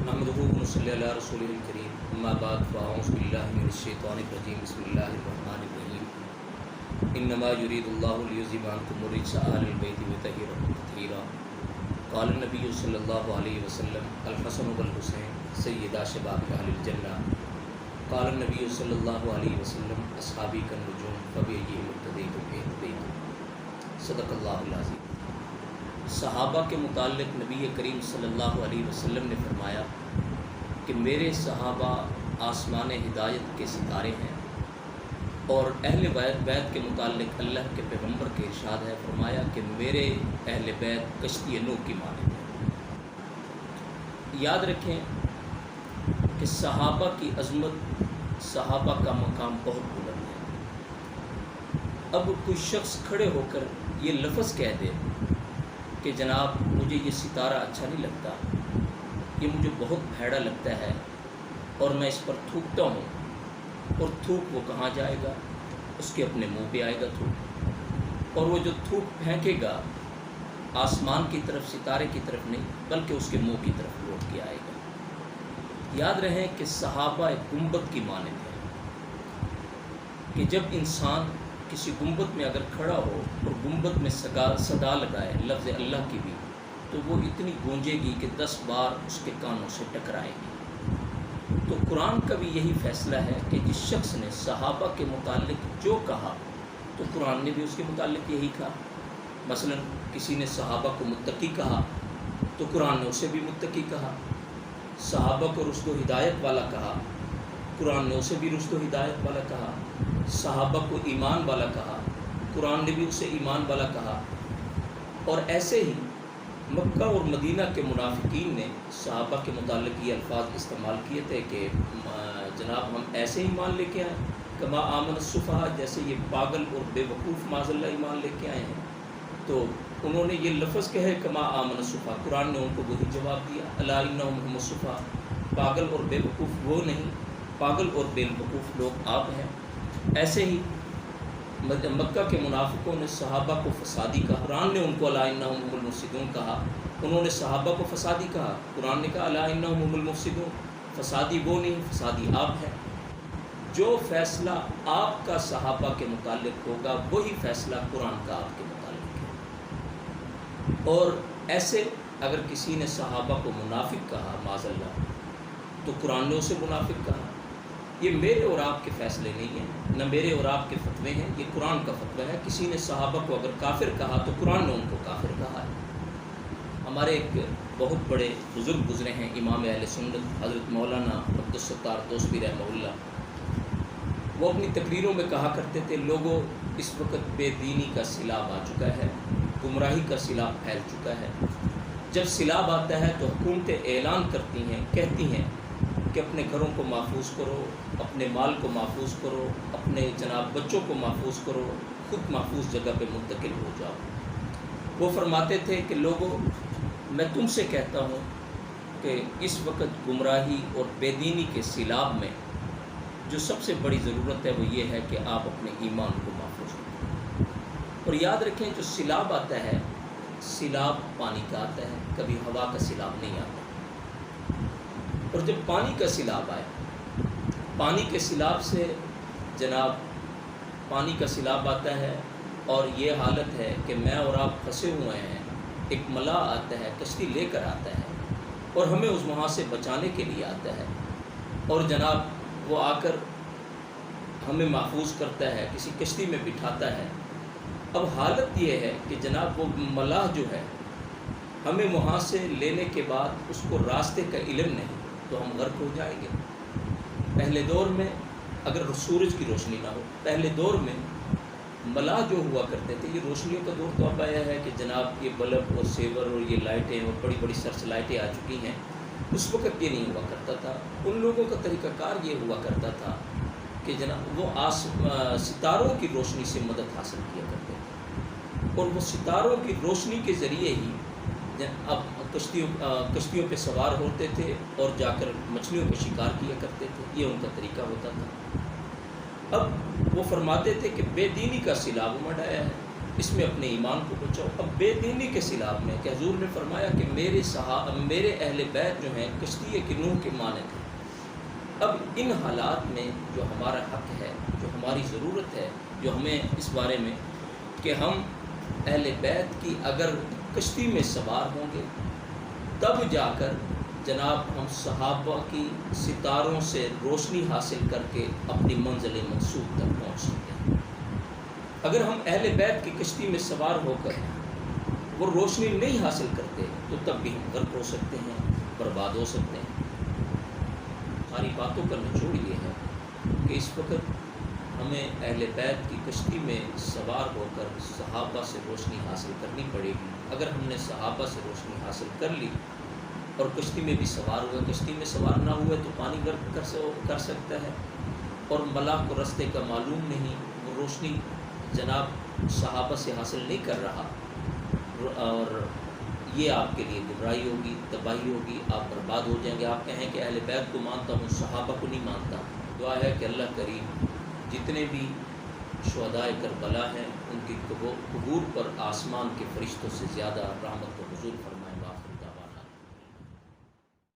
نحمدہ ونصلی علی رسولہ الکریم اما بعد فاعوذ باللہ من الشیطان الرجیم بسم اللہ الرحمن الرحیم انما یرید اللہ لیذھب عنکم الرجس اہل البیت ویطہرکم تطہیرا قال النبی صلی اللہ علیہ وسلم الحسن والحسین سیدا شباب اہل الجنہ قال النبی صلی اللہ علیہ وسلم اصحابی کالنجوم فبأیہم اقتدیتم اہتدیتم صدق اللہ العظیم۔ صحابہ کے متعلق نبی کریم صلی اللہ علیہ وسلم نے فرمایا کہ میرے صحابہ آسمان ہدایت کے ستارے ہیں، اور اہل بیت کے متعلق اللہ کے پیغمبر کے ارشاد ہے، فرمایا کہ میرے اہل بیت کشتی نوح کی مانند ہیں۔ یاد رکھیں کہ صحابہ کی عظمت، صحابہ کا مقام بہت بلند ہے۔ اب کوئی شخص کھڑے ہو کر یہ لفظ کہہ دے کہ جناب مجھے یہ ستارہ اچھا نہیں لگتا، یہ مجھے بہت بھیڑا لگتا ہے اور میں اس پر تھوکتا ہوں، اور تھوک وہ کہاں جائے گا؟ اس کے اپنے منہ پہ آئے گا تھوک، اور وہ جو تھوک پھینکے گا آسمان کی طرف، ستارے کی طرف نہیں بلکہ اس کے منہ کی طرف لوٹ کے آئے گا۔ یاد رہیں کہ صحابہ ایک گنبد کی مانند ہے کہ جب انسان کسی گنبد میں اگر کھڑا ہو اور گنبد میں صدا لگائے لفظ اللہ کی بھی، تو وہ اتنی گونجے گی کہ 10 بار اس کے کانوں سے ٹکرائے گی۔ تو قرآن کا بھی یہی فیصلہ ہے کہ جس شخص نے صحابہ کے متعلق جو کہا تو قرآن نے بھی اس کے متعلق یہی کہا۔ مثلا کسی نے صحابہ کو متقی کہا تو قرآن نے اسے بھی متقی کہا، صحابہ کو رشد و ہدایت والا کہا، قرآن نے اسے بھی رشد و ہدایت والا کہا، صحابہ کو ایمان والا کہا، قرآن نے بھی اسے ایمان والا کہا۔ اور ایسے ہی مکہ اور مدینہ کے منافقین نے صحابہ کے متعلق یہ الفاظ استعمال کیے تھے کہ جناب ہم ایسے ہی ایمان لے کے آئے کما آمن السفہاء، جیسے یہ پاگل اور بے وقوف معاذ اللہ ایمان لے کے آئے ہیں۔ تو انہوں نے یہ لفظ کہے کما آمن السفہاء، قرآن نے ان کو وہی جواب دیا الا انہم هم السفہاء، پاگل اور بے وقوف وہ نہیں، پاگل اور بے وقوف لوگ آپ ہیں۔ ایسے ہی مکہ کے منافقوں نے صحابہ کو فسادی کہا، قرآن نے ان کو الا انہم هم المفسدون کہا، انہوں نے صحابہ کو فسادی کہا، قرآن نے کہا الا انہم هم المفسدون، فسادی وہ نہیں، فسادی آپ ہیں۔ جو فیصلہ آپ کا صحابہ کے متعلق ہوگا وہی فیصلہ قرآن کا آپ کے متعلق ہے۔ اور ایسے اگر کسی نے صحابہ کو منافق کہا معاذ اللہ تو قرآن نے اسے منافق کہا۔ یہ میرے اور آپ کے فیصلے نہیں ہیں، نہ میرے اور آپ کے فتوے ہیں، یہ قرآن کا فتویٰ ہے۔ کسی نے صحابہ کو اگر کافر کہا تو قرآن نے ان کو کافر کہا ہے۔ ہمارے ایک بہت بڑے بزرگ گزرے ہیں امام اہل سنت حضرت مولانا عبدالستار توسوی رحمہ اللہ، وہ اپنی تقریروں میں کہا کرتے تھے لوگوں اس وقت بے دینی کا سیلاب آ چکا ہے، گمراہی کا سیلاب پھیل چکا ہے۔ جب سیلاب آتا ہے تو حکومتیں اعلان کرتی ہیں، کہتی ہیں کہ اپنے گھروں کو محفوظ کرو، اپنے مال کو محفوظ کرو، اپنے جناب بچوں کو محفوظ کرو، خود محفوظ جگہ پہ منتقل ہو جاؤ۔ وہ فرماتے تھے کہ لوگوں میں تم سے کہتا ہوں کہ اس وقت گمراہی اور بے دینی کے سیلاب میں جو سب سے بڑی ضرورت ہے وہ یہ ہے کہ آپ اپنے ایمان کو محفوظ کرو۔ اور یاد رکھیں جو سیلاب آتا ہے، سیلاب پانی کا آتا ہے، کبھی ہوا کا سیلاب نہیں آتا۔ اور جب پانی کا سیلاب آئے، پانی کے سیلاب سے جناب پانی کا سیلاب آتا ہے اور یہ حالت ہے کہ میں اور آپ پھنسے ہوئے ہیں، ایک ملاح آتا ہے، کشتی لے کر آتا ہے اور ہمیں اس وہاں سے بچانے کے لیے آتا ہے، اور جناب وہ آ کر ہمیں محفوظ کرتا ہے، کسی کشتی میں بٹھاتا ہے۔ اب حالت یہ ہے کہ جناب وہ ملاح جو ہے ہمیں وہاں سے لینے کے بعد اس کو راستے کا علم نہیں تو ہم غرق ہو جائیں گے۔ پہلے دور میں اگر سورج کی روشنی نہ ہو، پہلے دور میں ملاح جو ہوا کرتے تھے، یہ روشنیوں کا دور تو اب آیا ہے کہ جناب یہ بلب اور سیور اور یہ لائٹیں اور بڑی بڑی سرچ لائٹیں آ چکی ہیں، اس وقت یہ نہیں ہوا کرتا تھا۔ ان لوگوں کا طریقہ کار یہ ہوا کرتا تھا کہ جناب وہ ستاروں کی روشنی سے مدد حاصل کیا کرتے تھے، اور وہ ستاروں کی روشنی کے ذریعے ہی اب کشتیوں پہ سوار ہوتے تھے اور جا کر مچھلیوں کا شکار کیا کرتے تھے، یہ ان کا طریقہ ہوتا تھا۔ اب وہ فرماتے تھے کہ بے دینی کا سیلاب امڑ آیا ہے، اس میں اپنے ایمان کو بچاؤ۔ اب بے دینی کے سیلاب میں کہ حضور نے فرمایا کہ میرے اہل بیت جو ہیں کشتی کہ نوح کے مانند ہیں۔ اب ان حالات میں جو ہمارا حق ہے، جو ہماری ضرورت ہے، جو ہمیں اس بارے میں کہ ہم اہل بیت کی اگر کشتی میں سوار ہوں گے تب جا کر جناب ہم صحابہ کی ستاروں سے روشنی حاصل کر کے اپنی منزل مقصود تک پہنچ سکتے ہیں۔ اگر ہم اہل بیت کی کشتی میں سوار ہو کر وہ روشنی نہیں حاصل کرتے تو تب بھی ہم غرق ہو سکتے ہیں، برباد ہو سکتے ہیں۔ ہماری باتوں کا نچوڑ یہ ہے کہ اس وقت ہمیں اہل بیت کی کشتی میں سوار ہو کر صحابہ سے روشنی حاصل کرنی پڑے گی۔ اگر ہم نے صحابہ سے روشنی حاصل کر لی اور کشتی میں بھی سوار ہوئے، کشتی میں سوار نہ ہوئے تو پانی غرق کر سکتا ہے، اور ملاح کو رستے کا معلوم نہیں، وہ روشنی جناب صحابہ سے حاصل نہیں کر رہا، اور یہ آپ کے لیے گمراہی ہوگی، تباہی ہوگی، آپ برباد ہو جائیں گے۔ آپ کہیں کہ اہل بیت کو مانتا ہوں، صحابہ کو نہیں مانتا۔ دعا ہے کہ اللہ کریم جتنے بھی شہدائے کربلا ہیں ان کی قبور پر آسمان کے فرشتوں سے زیادہ رحمت و نزول فرمائے۔